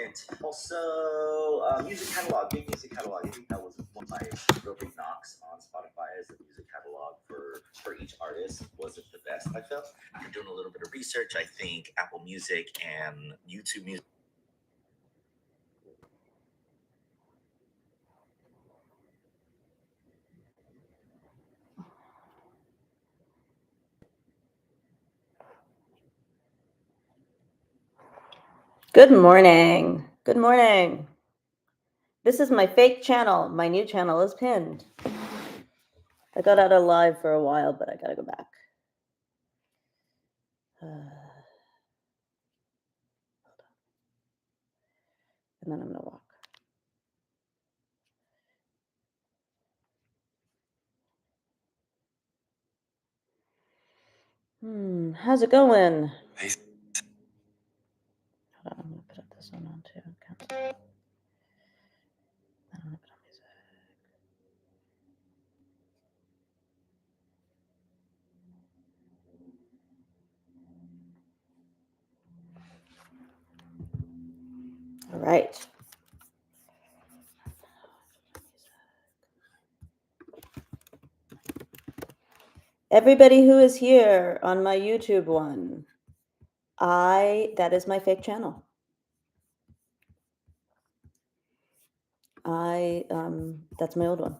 important. Also, music catalog, big music catalog. I think that was one of my real big knocks on Spotify, as the music catalog for each artist wasn't the best, I felt. After doing a little bit of research, I think Apple Music and YouTube Music. Good morning. Good morning. This is my fake channel. My new channel is pinned. I got out of live for a while, but I gotta go back. And then I'm gonna walk. How's it going? Hold on, I'm gonna put this one on too. Okay. I'm gonna put on music. All right. Everybody who is here on my YouTube one, that is my fake channel. That's my old one.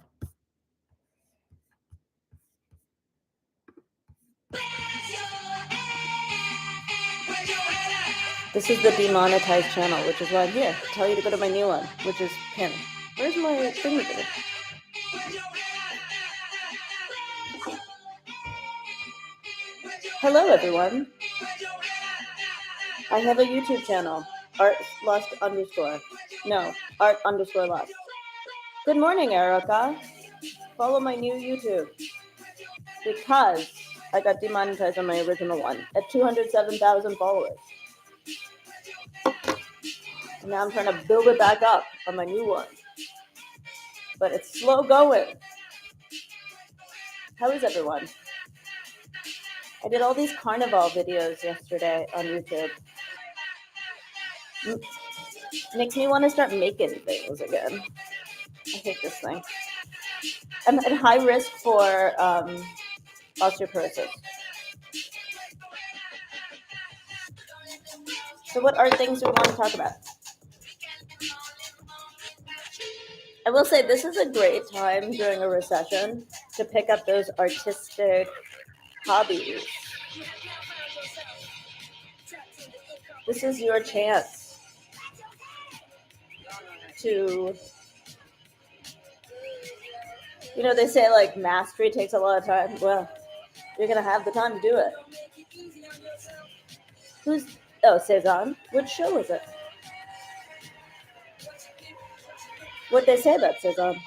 This is the demonetized channel, which is why I'm here. Tell you to go to my new one, which is pinned. Where's my finger? Hello, everyone. I have a YouTube channel, art_lost. No, art_lost. Good morning, Erica. Follow my new YouTube. Because I got demonetized on my original one at 207,000 followers. And now I'm trying to build it back up on my new one. But it's slow going. How is everyone? I did all these carnival videos yesterday on YouTube. Makes me want to start making things again. I hate this thing. I'm at high risk for osteoporosis. So what are things we want to talk about? I will say this is a great time during a recession to pick up those artistic hobbies. This is your chance to, they say like mastery takes a lot of time. Well, you're going to have the time to do it. Peasant? Which show is it? What'd they say about Peasant?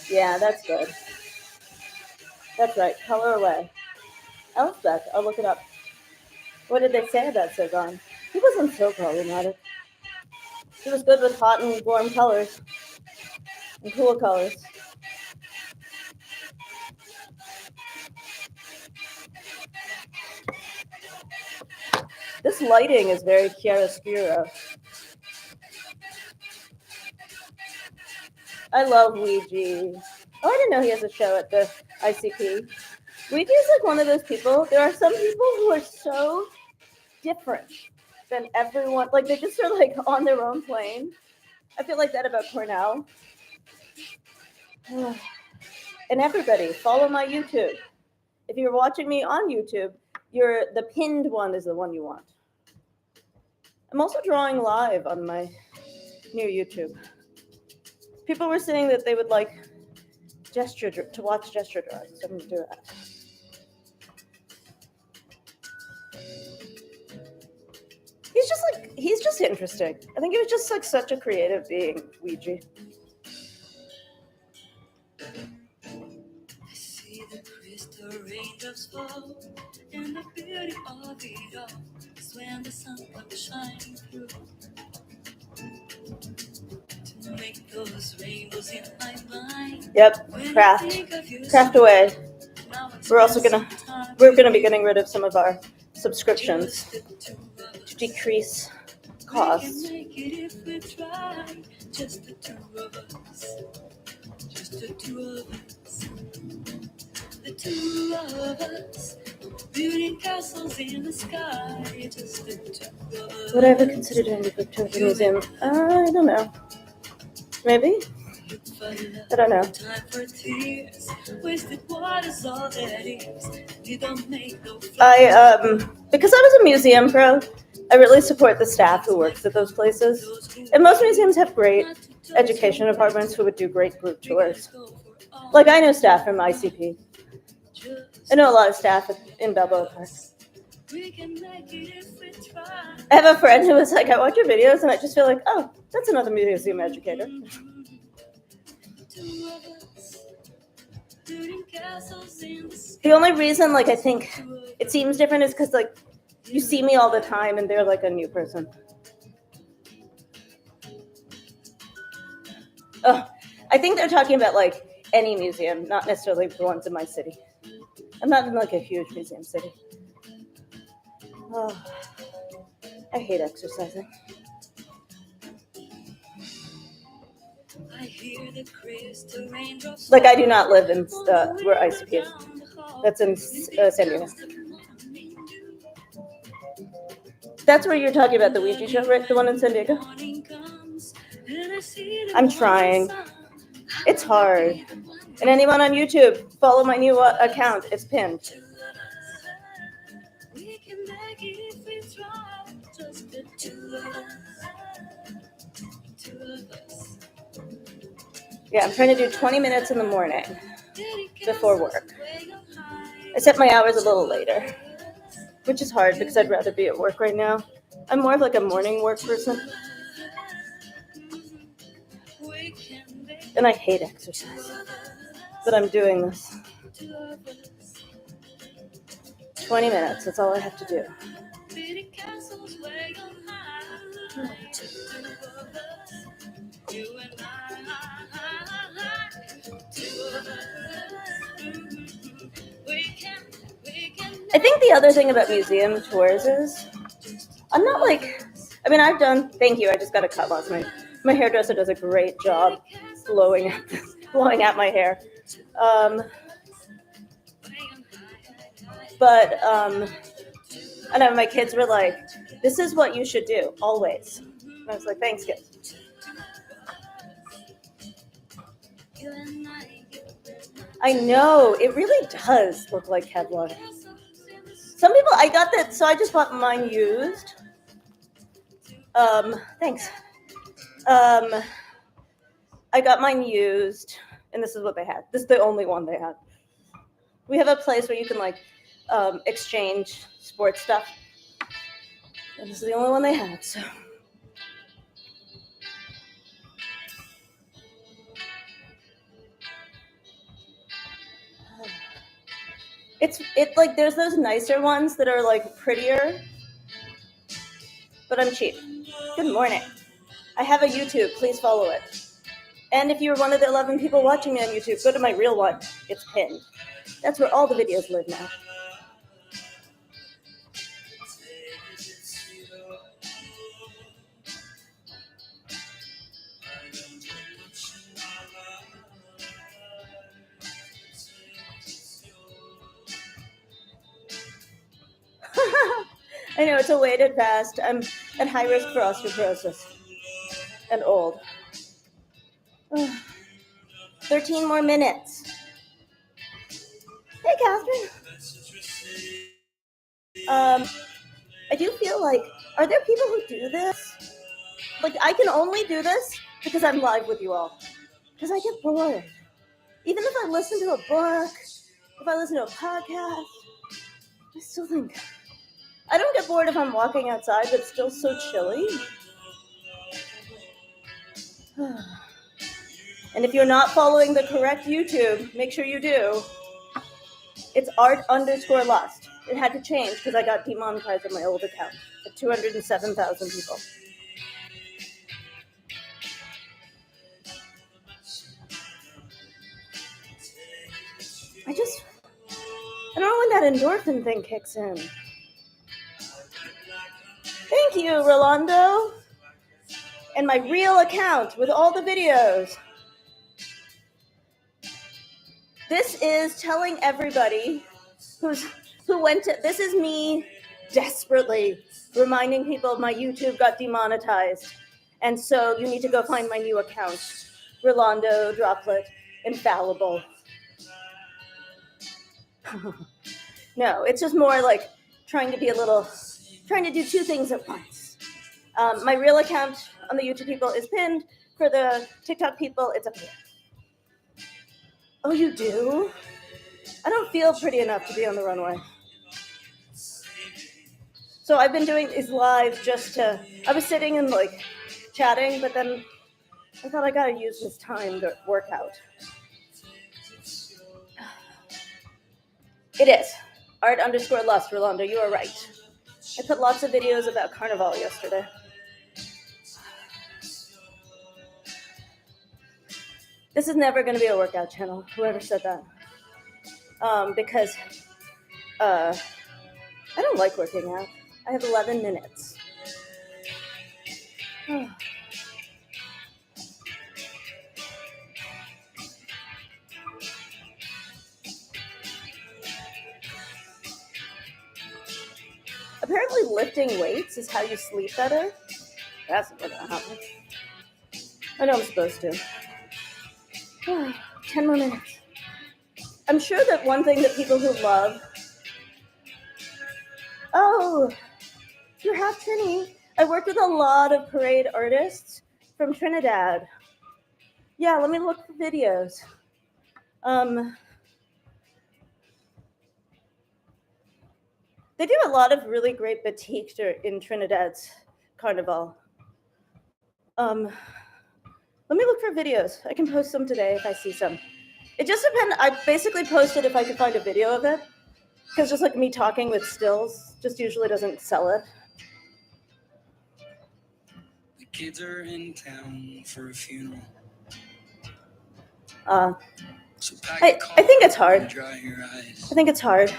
Yeah, that's good. That's right. Color away. Elspeth, I'll look it up. What did they say about Peasant? He wasn't so problematic. He was good with hot and warm colors and cool colors. This lighting is very chiaroscuro. I love Ouija. Oh, I didn't know he has a show at the ICP. Ouija is like one of those people. There are some people who are so different than everyone. Like they just are like on their own plane. I feel like that about Cornell. And everybody, follow my YouTube. If you're watching me on YouTube, the pinned one is the one you want. I'm also drawing live on my new YouTube. People were saying that they would like to watch gesture drawings. So I'm gonna do that. He's just interesting. I think he was just like such a creative being, Ouija. I see the crystal raindrops fall, and the beauty of it all is when the sun comes shining through. To make those rainbows in my mind. Yep, craft away. We're gonna be getting rid of some of our subscriptions. to decrease costs. Just the two of us. Just the two of us. The two of us. Building castles in the sky. Just the two of us. Would I ever consider doing the Victoria Museum? I don't know. Maybe? I don't know. Time for tears. Wasted water's all that is. You don't make no Because I was a museum pro, I really support the staff who works at those places. And most museums have great education departments who would do great group tours. Like I know staff from ICP. I know a lot of staff in Balboa Park. I have a friend who was like, I watch your videos and I just feel like, oh, that's another museum educator. The only reason, like, I think it seems different is because, like, you see me all the time and they're like a new person. Oh, I think they're talking about, like, any museum, not necessarily the ones in my city. I'm not in, like, a huge museum city. Oh, I hate exercising. Like, I do not live in where ICP is. That's in San Diego. That's where you're talking about the Ouija show, right? The one in San Diego? I'm trying. It's hard. And anyone on YouTube, follow my new account. It's pinned. Yeah, I'm trying to do 20 minutes in the morning before work. I set my hours a little later, which is hard because I'd rather be at work right now. I'm more of like a morning work person. And I hate exercise, but I'm doing this. 20 minutes, that's all I have to do. I think the other thing about museum tours is I'm not like, I mean, thank you, I just got a cut last night. My hairdresser does a great job blowing out my hair. But I know my kids were like, this is what you should do, always. And I was like, thanks, kids. I know, it really does look like Kevlar. Some people, I got that, so I just bought mine used. Thanks. I got mine used, and this is what they had. This is the only one they had. We have a place where you can, like, exchange sports stuff. And this is the only one they had, so. It's like, there's those nicer ones that are, like, prettier. But I'm cheap. Good morning. I have a YouTube. Please follow it. And if you're one of the 11 people watching me on YouTube, go to my real one. It's pinned. That's where all the videos live now. I know, it's a weighted fast. I'm at high risk for osteoporosis. And old. 13 more minutes. Hey, Catherine. I do feel like, are there people who do this? Like, I can only do this because I'm live with you all. Because I get bored. Even if I listen to a book, if I listen to a podcast, I still think, I don't get bored if I'm walking outside, but it's still so chilly. And if you're not following the correct YouTube, make sure you do. It's art_lust. It had to change because I got demonetized on my old account at 207,000 people. I don't know when that endorphin thing kicks in. Thank you, Rolando. And my real account with all the videos. This is telling everybody who went to, this is me desperately reminding people my YouTube got demonetized. And so you need to go find my new account. Rolando, Droplet, Infallible. No, it's just more like trying to do two things at once. My real account on the YouTube people is pinned. For the TikTok people, it's up here. Oh, you do? I don't feel pretty enough to be on the runway. So I've been doing these live I was sitting and like chatting, but then I thought I gotta use this time to work out. It is. Art_lust, Rolando, you are right. I put lots of videos about Carnival yesterday. This is never going to be a workout channel, whoever said that. Because I don't like working out. I have 11 minutes. Apparently lifting weights is how you sleep better. That's not gonna happen. I know I'm supposed to. 10 more minutes. I'm sure that one thing that people who love... Oh, you're half Trini. I worked with a lot of parade artists from Trinidad. Yeah, let me look for videos. They do a lot of really great batik in Trinidad's Carnival. Let me look for videos. I can post some today if I see some. It just depends. I basically posted if I could find a video of it, because just like me talking with stills just usually doesn't sell it. The kids are in town for a funeral. So I think it's hard. Dry your eyes. I think it's hard.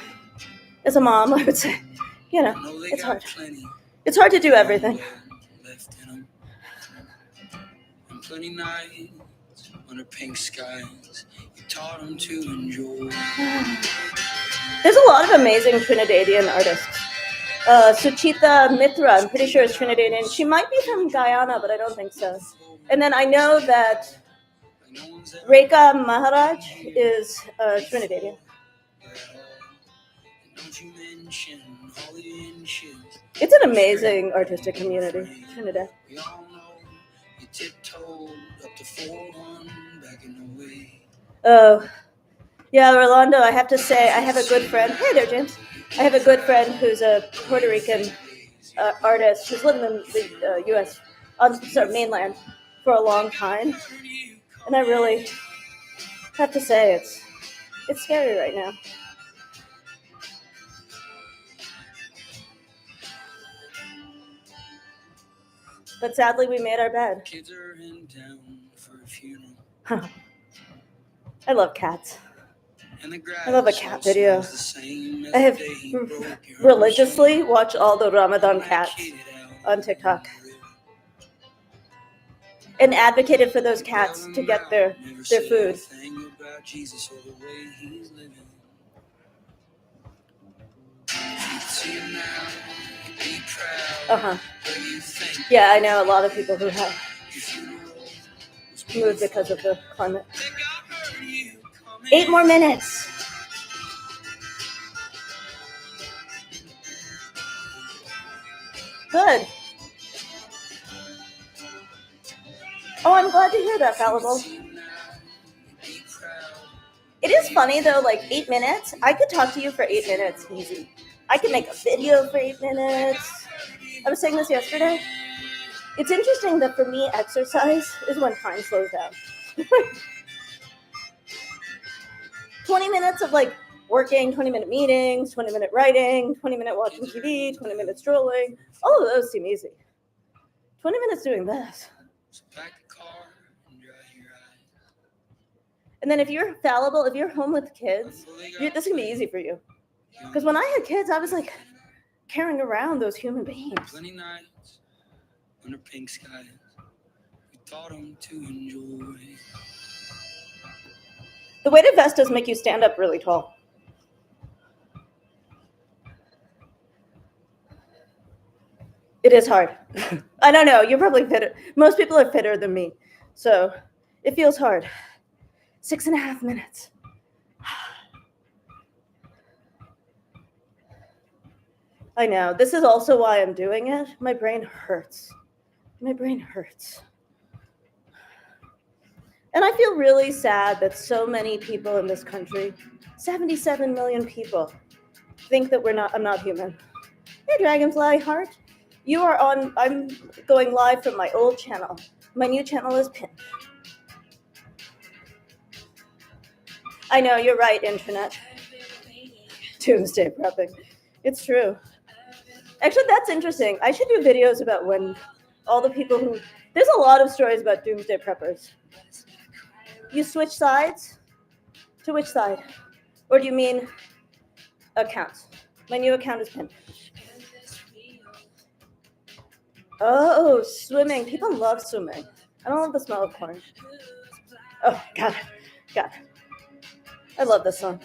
As a mom, I would say, it's hard. It's hard to do everything. Left in them. And plenty nights under pink skies. You taught them to enjoy. There's a lot of amazing Trinidadian artists. Suchita Mitra, I'm pretty sure is Trinidadian. She might be from Guyana, but I don't think so. And then I know that Rekha Maharaj is Trinidadian. It's an amazing artistic community, Trinidad. Oh, yeah, Rolando, I have to say, I have a good friend. Hey there, James. I have a good friend who's a Puerto Rican artist who's lived in the U.S. on mainland for a long time. And I really have to say, it's scary right now. But sadly, we made our bed. Kids are in town for a funeral. I love cats. I love a cat video. I have religiously watched all the Ramadan cats on TikTok and advocated for those cats to get their food. Yeah, I know a lot of people who have moved because of the climate. 8 more minutes. Good. Oh, I'm glad to hear that, Fallible. It is funny, though, like 8 minutes. I could talk to you for 8 minutes easy. I could make a video for 8 minutes. I was saying this yesterday. It's interesting that for me, exercise is when time slows down. 20 minutes of like working, 20-minute meetings, 20-minute writing, 20-minute watching TV, 20-minute strolling. All of those seem easy. 20 minutes doing this. And then if you're fallible, if you're home with kids, this is going to be easy for you. Because when I had kids, I was like, carrying around those human beings. Plenty nights under pink skies, we thought 'em to enjoy. The weighted vest does make you stand up really tall. It is hard. I don't know. You're probably fitter. Most people are fitter than me. So it feels hard. 6.5 minutes. I know. This is also why I'm doing it. My brain hurts. My brain hurts. And I feel really sad that so many people in this country, 77 million people, think that I'm not human. Hey, Dragonfly Heart. You are on, I'm going live from my old channel. My new channel is pinned. I know, you're right, internet. Doomsday prepping. It's true. Actually, that's interesting. I should do videos about when all the people who, there's a lot of stories about doomsday preppers. You switch sides? To which side? Or do you mean accounts? My new account is pinned. Oh, swimming. People love swimming. I don't love the smell of corn. Oh, got it. I love this song.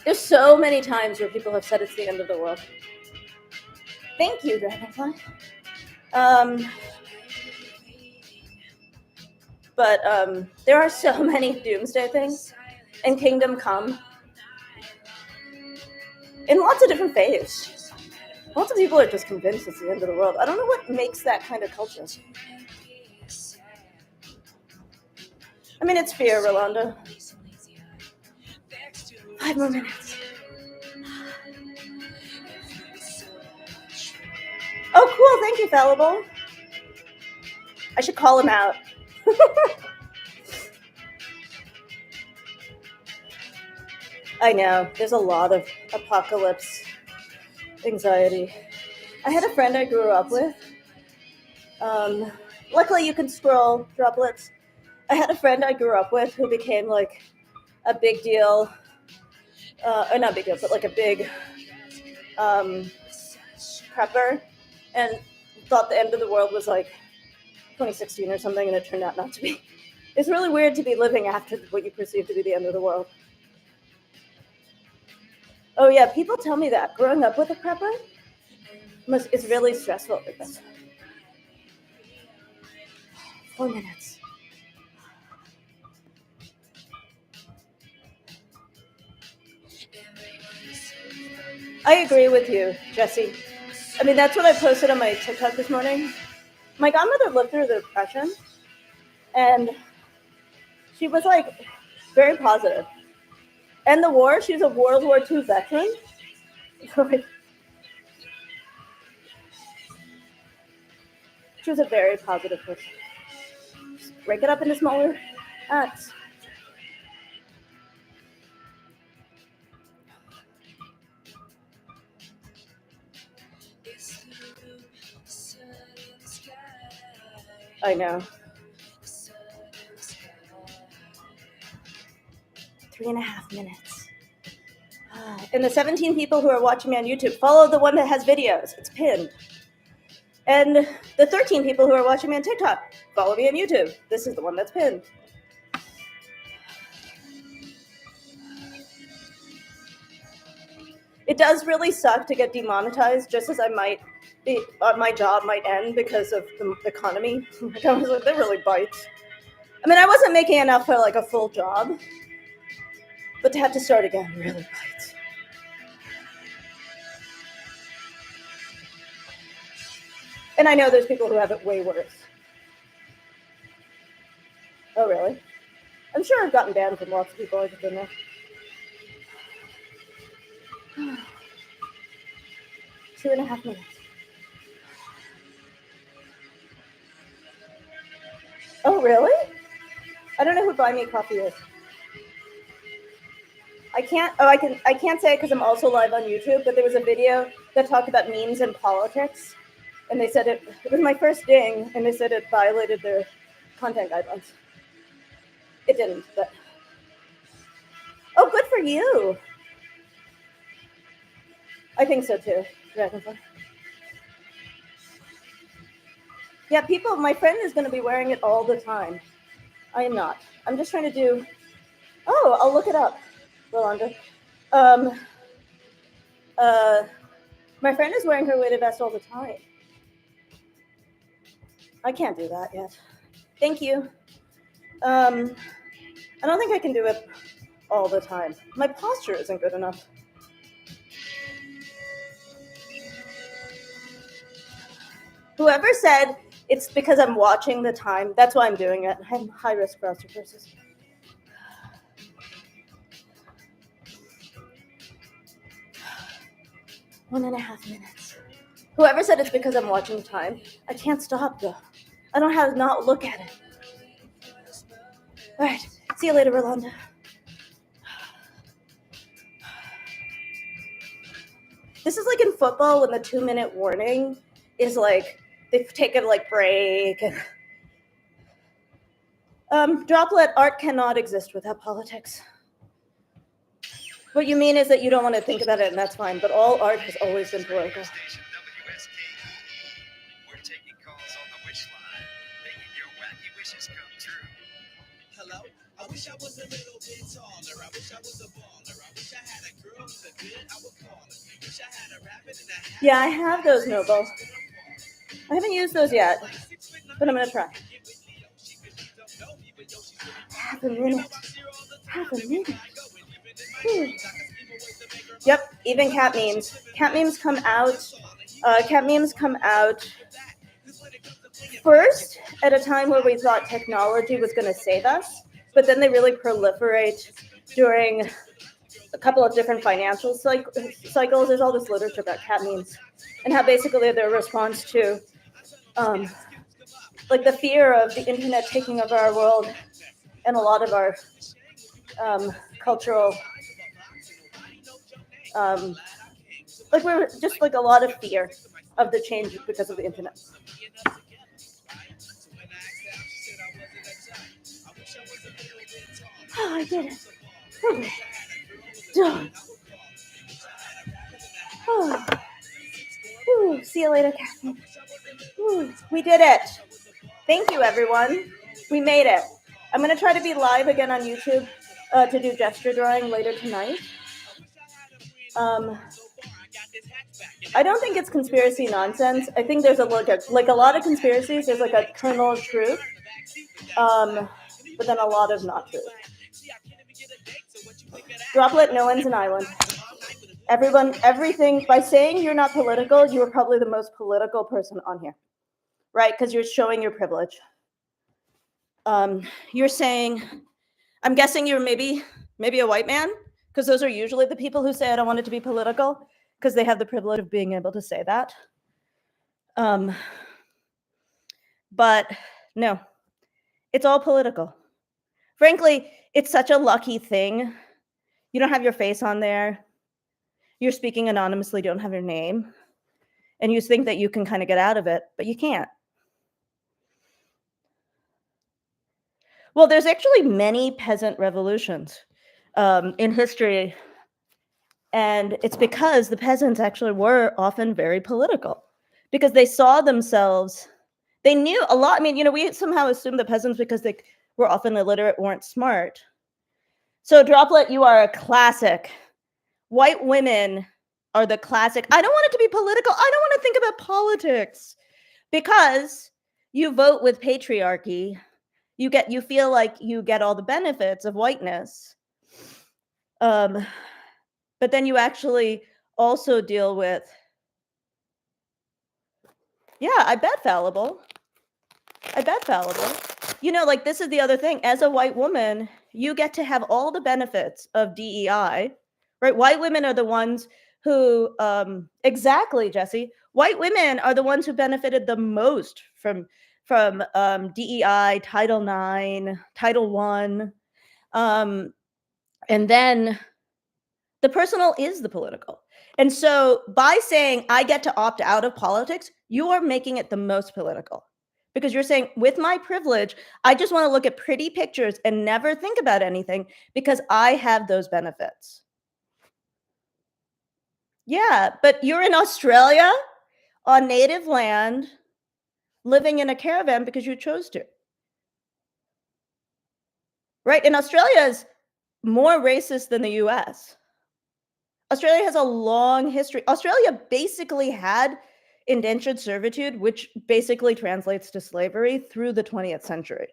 There's so many times where people have said it's the end of the world. Thank you, Dragonfly. But there are so many doomsday things in Kingdom Come in lots of different faiths. Lots of people are just convinced it's the end of the world. I don't know what makes that kind of culture. I mean, it's fear, Rolanda. 5 more minutes. Oh, cool. Thank you, Fallible. I should call him out. I know. There's a lot of apocalypse anxiety. I had a friend I grew up with. Luckily, you can scroll droplets. I had a friend I grew up with who became like a big deal. Or not big deal, but like a big prepper, and thought the end of the world was like 2016 or something, and it turned out not to be. It's really weird to be living after what you perceive to be the end of the world. Oh yeah, people tell me that growing up with a prepper it's really stressful like this. 4 minutes. I agree with you, Jesse. I mean, that's what I posted on my TikTok this morning. My godmother lived through the Depression, and she was like very positive. And the war, she was a World War II veteran. She was a very positive person. Just break it up into smaller acts. I know. 3.5 minutes. And the 17 people who are watching me on YouTube, follow the one that has videos. It's pinned. And the 13 people who are watching me on TikTok, follow me on YouTube. This is the one that's pinned. It does really suck to get demonetized, just as I might be, my job might end because of the economy. That really bites. I mean, I wasn't making enough for like a full job, but to have to start again really bites. And I know there's people who have it way worse. Oh, really? I'm sure I've gotten banned from lots of people. I just don't know. 2.5 minutes. Oh, really? I don't know who Buy Me Coffee is. I can't say it because I'm also live on YouTube, but there was a video that talked about memes and politics. And they said it was my first ding, and they said it violated their content guidelines. It didn't, but oh, good for you. I think so too. Dragonfly. Yeah, people. My friend is going to be wearing it all the time. I am not. I'm just trying to do. Oh, I'll look it up, Rolanda. Um, my friend is wearing her weighted vest all the time. I can't do that yet. Thank you. I don't think I can do it all the time. My posture isn't good enough. Whoever said it's because I'm watching the time, that's why I'm doing it. I'm high risk for osteoporosis. One and a half minutes. Whoever said it's because I'm watching time, I can't stop though. I don't have to not look at it. All right. See you later, Rolanda. This is like in football when the 2-minute warning is like they've taken like break. Droplet art cannot exist without politics. What you mean is that you don't want to think about it, and that's fine. But all art has always been political. We're taking calls on the wish line, making your wacky wishes come true. Hello? I wish I was a little bit taller. I wish I was a baller. I wish I had a girl who's a good, I would call her. Wish I had a rabbit and a hat. Yeah, I have those, Noble. I haven't used those yet, but I'm going to try. Half a minute. Half a minute. Yep, even cat memes. Cat memes come out. Cat memes come out first at a time where we thought technology was going to save us, but then they really proliferate during a couple of different financial cycles. There's all this literature about cat memes and how basically they're a response to like the fear of the internet taking over our world and a lot of our cultural like we're just like a lot of fear of the change because of the internet. Oh, I did it. Okay. Done. Oh. Ooh, see you later, Catherine. Ooh, we did it. Thank you, everyone. We made it. I'm going to try to be live again on YouTube to do gesture drawing later tonight. I don't think it's conspiracy nonsense. I think there's a lot of conspiracies. There's like a kernel of truth, but then a lot of not truth. Droplet, no one's an island. Everyone, everything. By saying you're not political, you are probably the most political person on here, right? Because you're showing your privilege. You're saying, I'm guessing you're maybe a white man, because those are usually the people who say I don't want it to be political, because they have the privilege of being able to say that. But no, it's all political. Frankly, it's such a lucky thing. You don't have your face on there. You're speaking anonymously, don't have your name. And you think that you can kind of get out of it, but you can't. Well, there's actually many peasant revolutions in history. And it's because the peasants actually were often very political because they saw themselves, they knew a lot. I mean, we somehow assume the peasants because they were often illiterate, weren't smart. So Droplet, you are a classic. White women are the classic. I don't want it to be political. I don't want to think about politics because you vote with patriarchy. You feel like you get all the benefits of whiteness. But then you actually also deal with, I bet fallible. Like this is the other thing. As a white woman, you get to have all the benefits of DEI, right? White women are the ones who, exactly, Jesse. White women are the ones who benefited the most from DEI, Title IX, Title I. And then the personal is the political. And so by saying I get to opt out of politics, you are making it the most political Because you're saying, with my privilege, I just want to look at pretty pictures and never think about anything because I have those benefits. Yeah, but you're in Australia on native land, living in a caravan because you chose to. Right? And Australia is more racist than the US. Australia has a long history. Australia basically had indentured servitude, which basically translates to slavery through the 20th century.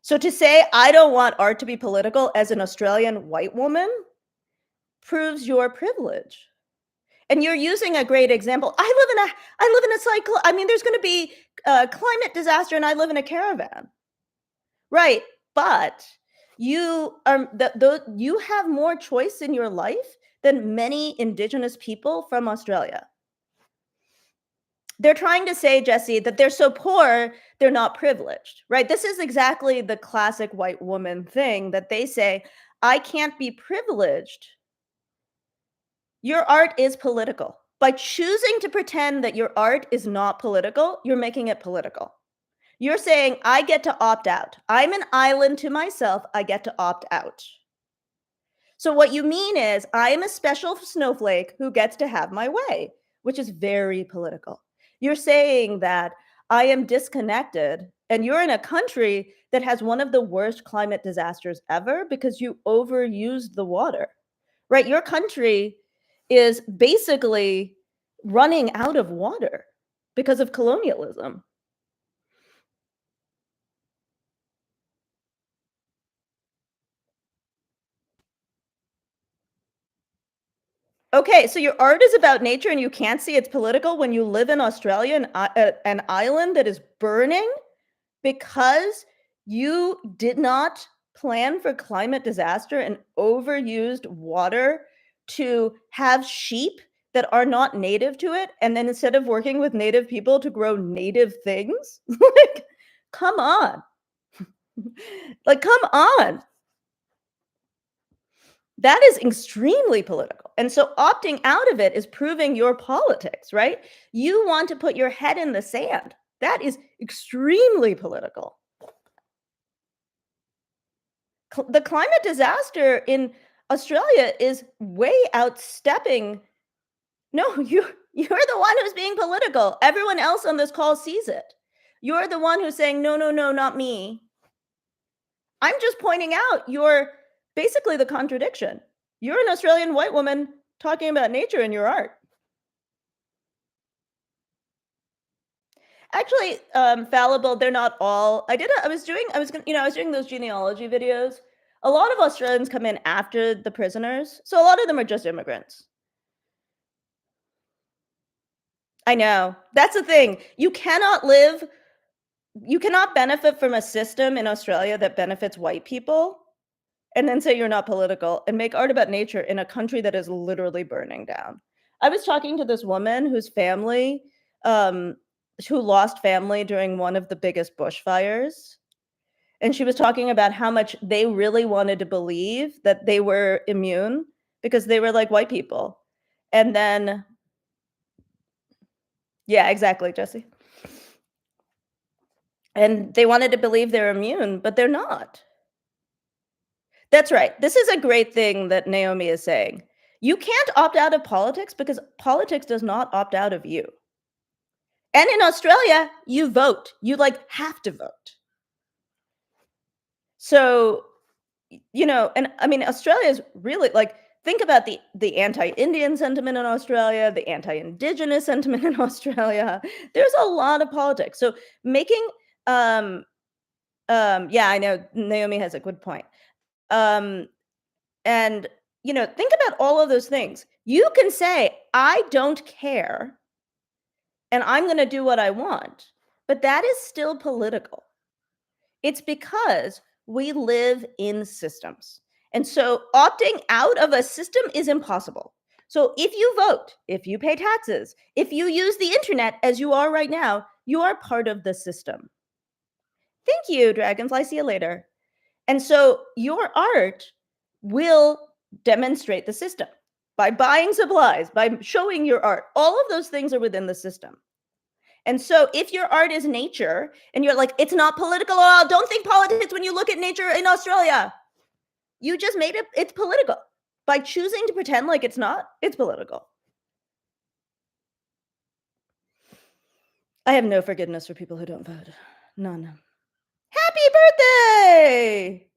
So to say, I don't want art to be political as an Australian white woman proves your privilege. And you're using a great example. I live in a cycle. I mean, there's going to be a climate disaster and I live in a caravan. Right. But you have more choice in your life than many Indigenous people from Australia. They're trying to say, Jesse, that they're so poor, they're not privileged, right? This is exactly the classic white woman thing that they say, I can't be privileged. Your art is political. By choosing to pretend that your art is not political, you're making it political. You're saying, I get to opt out. I'm an island to myself. I get to opt out. So what you mean is, I am a special snowflake who gets to have my way, which is very political. You're saying that I am disconnected, and you're in a country that has one of the worst climate disasters ever because you overused the water, right? Your country is basically running out of water because of colonialism. Okay, so your art is about nature and you can't see it's political when you live in Australia, an island that is burning because you did not plan for climate disaster and overused water to have sheep that are not native to it. And then instead of working with native people to grow native things, like, come on. Like, come on. That is extremely political. And so opting out of it is proving your politics, right? You want to put your head in the sand. That is extremely political. The climate disaster in Australia is way outstepping. No, you're the one who's being political. Everyone else on this call sees it. You're the one who's saying, no, no, no, not me. I'm just pointing out you're basically the contradiction. You're an Australian white woman talking about nature in your art. Actually, fallible, they're not all. I was doing those genealogy videos. A lot of Australians come in after the prisoners, so a lot of them are just immigrants. I know. That's the thing. You cannot benefit from a system in Australia that benefits white people and then say you're not political and make art about nature in a country that is literally burning down. I was talking to this woman whose family, who lost family during one of the biggest bushfires. And she was talking about how much they really wanted to believe that they were immune because they were like white people. And then, yeah, exactly, Jesse. And they wanted to believe they're immune, but they're not. That's right. This is a great thing that Naomi is saying. You can't opt out of politics because politics does not opt out of you. And in Australia, you vote. You have to vote. So, and I mean, Australia is really think about the anti-Indian sentiment in Australia, the anti-Indigenous sentiment in Australia. There's a lot of politics. So making, yeah, I know Naomi has a good point. And, think about all of those things. You can say, I don't care, and I'm going to do what I want, but that is still political. It's because we live in systems. And so opting out of a system is impossible. So if you vote, if you pay taxes, if you use the internet as you are right now, you are part of the system. Thank you, Dragonfly. See you later. And so your art will demonstrate the system by buying supplies, by showing your art. All of those things are within the system. And so if your art is nature and you're like, it's not political at all, don't think politics when you look at nature in Australia. You just made it's political. By choosing to pretend like it's not, it's political. I have no forgiveness for people who don't vote. None. Happy birthday!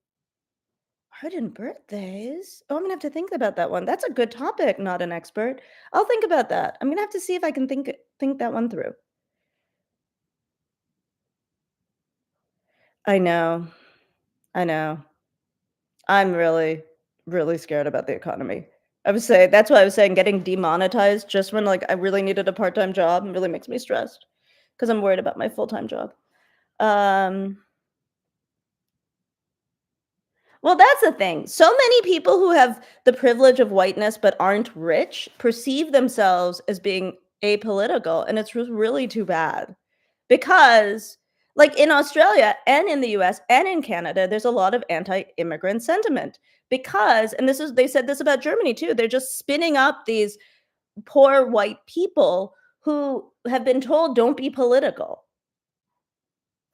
Art birthdays? Oh, I'm gonna have to think about that one. That's a good topic, not an expert. I'll think about that. I'm gonna have to see if I can think that one through. I know. I'm really, really scared about the economy. That's why I was saying getting demonetized just when like I really needed a part-time job really makes me stressed because I'm worried about my full-time job. Well, that's the thing. So many people who have the privilege of whiteness but aren't rich perceive themselves as being apolitical, and it's really too bad. Because like in Australia and in the US and in Canada, there's a lot of anti-immigrant sentiment because, and they said this about Germany too, they're just spinning up these poor white people who have been told don't be political.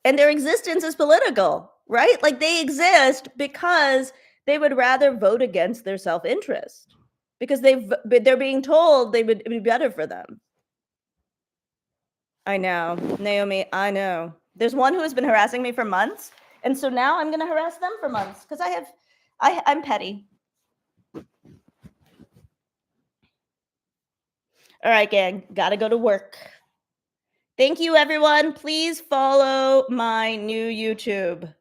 And their existence is political, right? Like they exist because they would rather vote against their self-interest because they're being told it would be better for them. I know, Naomi, I know. There's one who has been harassing me for months, and so now I'm going to harass them for months because I'm petty. All right, gang, gotta go to work. Thank you, everyone. Please follow my new YouTube,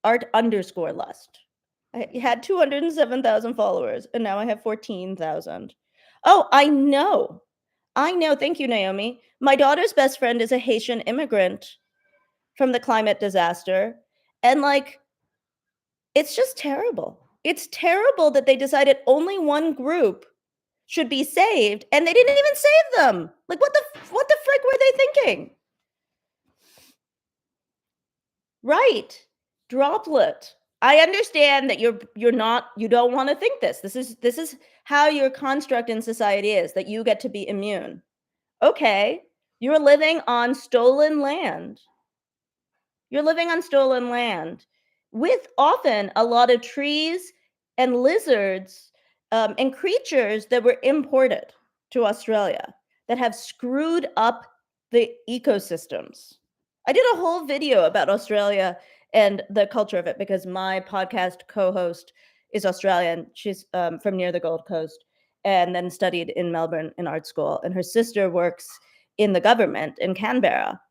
art_lust. I had 207,000 followers, and now I have 14,000. Oh, I know. Thank you, Naomi. My daughter's best friend is a Haitian immigrant from the climate disaster. And like, it's just terrible. It's terrible that they decided only one group should be saved and they didn't even save them. Like, what the frick were they thinking? Right. Droplet. I understand that you don't want to think this. This is how your construct in society is, that you get to be immune. Okay. You're living on stolen land. With often a lot of trees and lizards and creatures that were imported to Australia that have screwed up the ecosystems. I did a whole video about Australia and the culture of it because my podcast co-host is Australian. She's from near the Gold Coast and then studied in Melbourne in art school. And her sister works in the government in Canberra.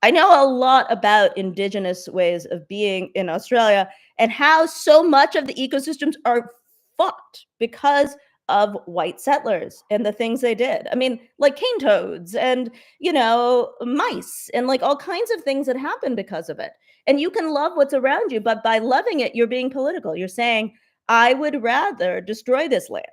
I know a lot about Indigenous ways of being in Australia and how so much of the ecosystems are fucked because of white settlers and the things they did. I mean, like cane toads and, mice and like all kinds of things that happen because of it. And you can love what's around you, but by loving it, you're being political. You're saying, I would rather destroy this land.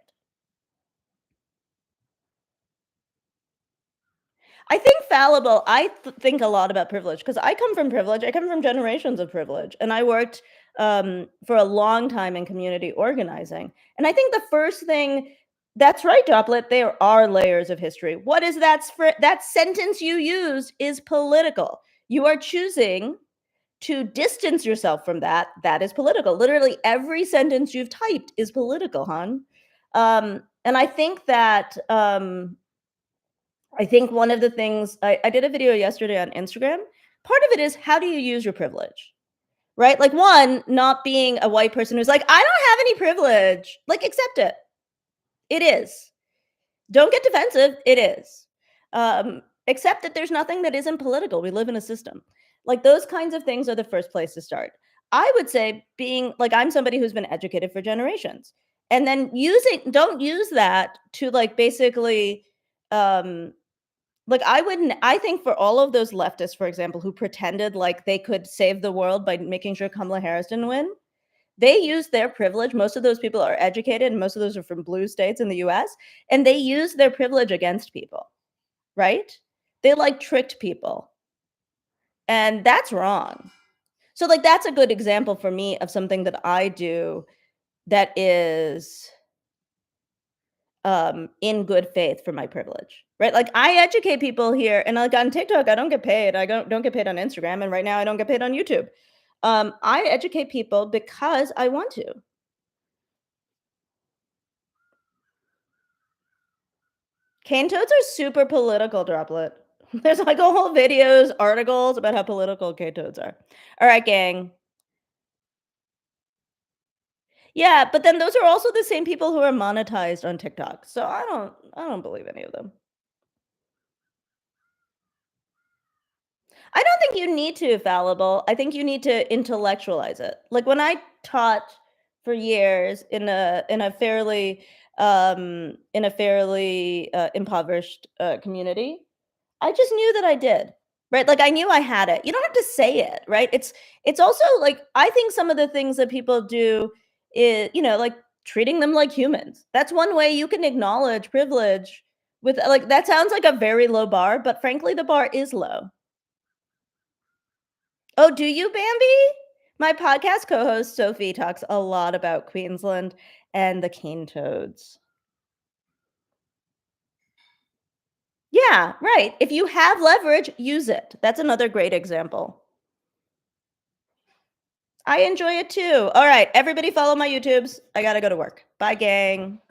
I think fallible. I think a lot about privilege because I come from privilege. I come from generations of privilege, and I worked for a long time in community organizing. And I think the first thing, that's right, Droplet. There are layers of history. What is that sentence you used is political. You are choosing to distance yourself from that. That is political. Literally every sentence you've typed is political, hon. And I think that. I think one of the things I did a video yesterday on Instagram. Part of it is how do you use your privilege, right? Like one, not being a white person who's like, I don't have any privilege. Like, accept it. It is. Don't get defensive. It is. Accept that there's nothing that isn't political. We live in a system. Like those kinds of things are the first place to start. I would say being like, I'm somebody who's been educated for generations. And then don't use that to like basically I think for all of those leftists, for example, who pretended like they could save the world by making sure Kamala Harris didn't win, they used their privilege. Most of those people are educated, and most of those are from blue states in the US, and they used their privilege against people, right? They like tricked people. And that's wrong. So like that's a good example for me of something that I do that is in good faith for my privilege, right? Like I educate people here, and like on TikTok, I don't get paid. I don't get paid on Instagram, and right now I don't get paid on YouTube. I educate people because I want to. Cane toads are super political, Droplet. There's like a whole videos, articles about how political cane toads are. All right, gang. Yeah, but then those are also the same people who are monetized on TikTok. So I don't believe any of them. I don't think you need to fallible. I think you need to intellectualize it. Like when I taught for years in a fairly impoverished community, I just knew that I did. Right? Like I knew I had it. You don't have to say it, right? It's also like I think some of the things that people do is, like treating them like humans. That's one way you can acknowledge privilege with like that sounds like a very low bar, but frankly the bar is low. Oh, do you, Bambi? My podcast co-host Sophie talks a lot about Queensland and the cane toads. Yeah, right. If you have leverage, use it. That's another great example. I enjoy it too. All right, everybody follow my YouTubes. I gotta go to work. Bye, gang.